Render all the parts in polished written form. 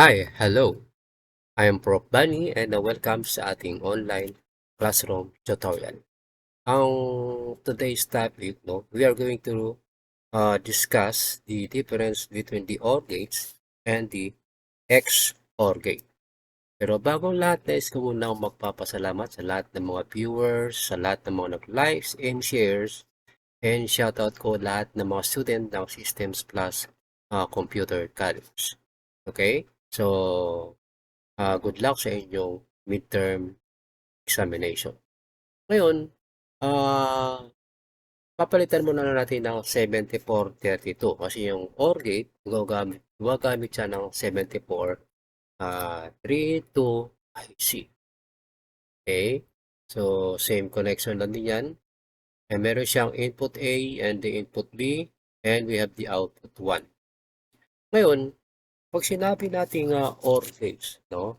Hi, hello. I am Prof. Bunny and welcome sa ating online classroom tutorial. Ang today's topic, we are going to discuss the difference between the OR gates and the XOR gate. Pero bago lahat, nais ko muna magpapasalamat sa lahat ng mga viewers, sa lahat ng mga nag-likes and shares, and shoutout ko lahat ng mga student ng Systems Plus Computer College. Okay? So, good luck sa inyong midterm examination. Ngayon, papalitan muna natin ng 7432 kasi yung OR gate, gumagamit siya ng 7432 IC. Okay? So, same connection lang din yan. And meron siyang input A and the input B and we have the output 1. Ngayon, pag sinabi natin OR gates, doon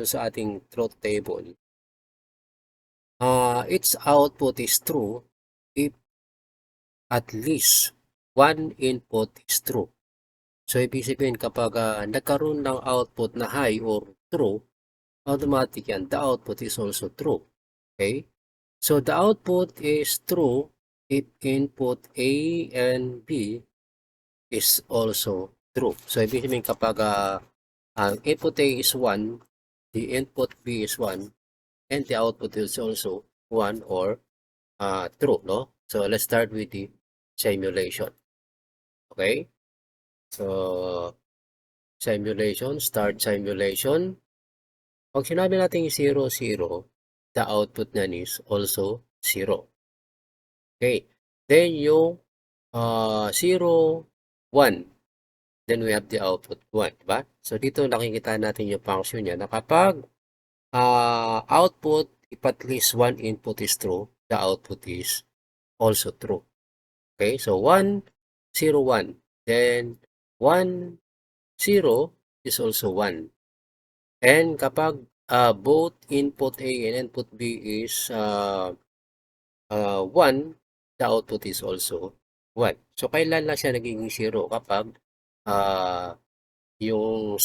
sa ating truth table, its output is true if at least one input is true. So, ibig sabihin kapag nagkaroon ng output na high or true, automatic yan, the output is also true. Okay? So, the output is true if input A and B is also true. So, ibig sabihin kapag ang input A is 1, the input B is 1, and the output is also 1 or true, no? So, let's start with the simulation. Okay? So, start simulation. Pag sinabi natin 0, 0, the output na is also 0. Okay? Then, yung 0, 1, then we have the output 1, diba? So, dito nakikita natin yung function niya na kapag output, if at least one input is true, the output is also true. Okay, so 1, 0, 1. Then 1, 0 is also 1. And kapag both input A and input B is 1, the output is also 1. So kailan lang siya nagiging 0? Kapag yung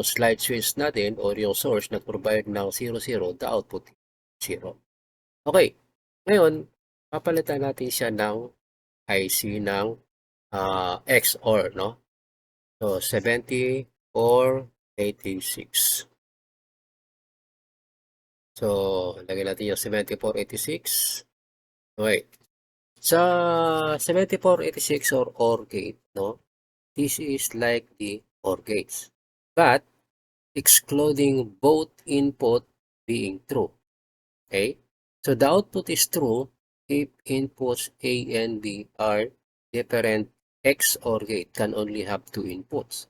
slide switch natin or yung source nag-provide ng 0, 0, the output is 0. Okay, ngayon, papalitan natin siya ng IC ng XOR, no? So, 7486. So, lagyan natin yung 7486. Okay. Sa 7486 or OR gate, no? This is like the OR gates. But, excluding both input being true. Okay? So, the output is true if inputs A and B are different. XOR gate can only have two inputs.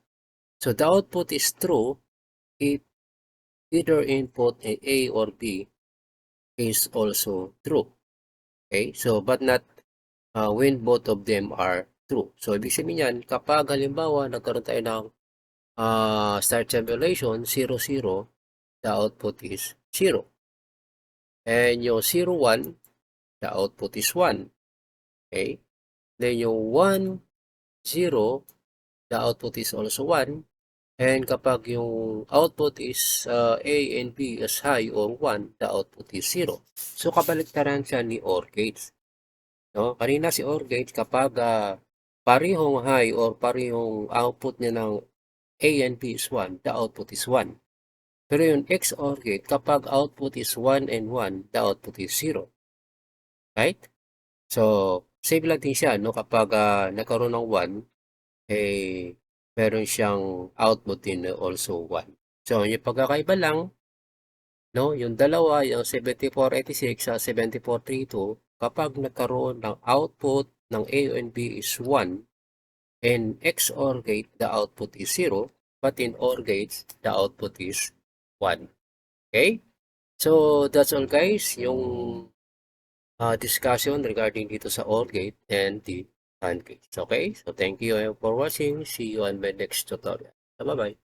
So, the output is true if either input A or B is also true. Okay? So, but not when both of them are true. So, ibig sabihin yan, kapag halimbawa nagkaroon tayo ng start simulation 0, 0, the output is 0. And yung 0, 1, the output is 1. Okay? Then yung 1, 0, the output is also 1. And kapag yung output is A and B is high or 1, the output is 0. So, kabaliktaran siya ni OR gates. No? Kanina si OR gates, kapag parehong high or parehong output niya ng A and B is 1, the output is 1. Pero yung XOR gate, kapag output is 1 and 1, the output is 0. Right? So, same lang din siya, no? Kapag nagkaroon ng 1, meron siyang output din na also 1. So, yung pagkakaiba lang, no? Yung dalawa, yung 7486 sa 7432, kapag nagkaroon ng output ng A and B is 1, and XOR gate, the output is 0, but in OR gates, the output is 1. Okay? So, that's all guys, yung discussion regarding dito sa OR gate and the AND gate. Okay? So, thank you for watching. See you on my next tutorial. So, bye-bye.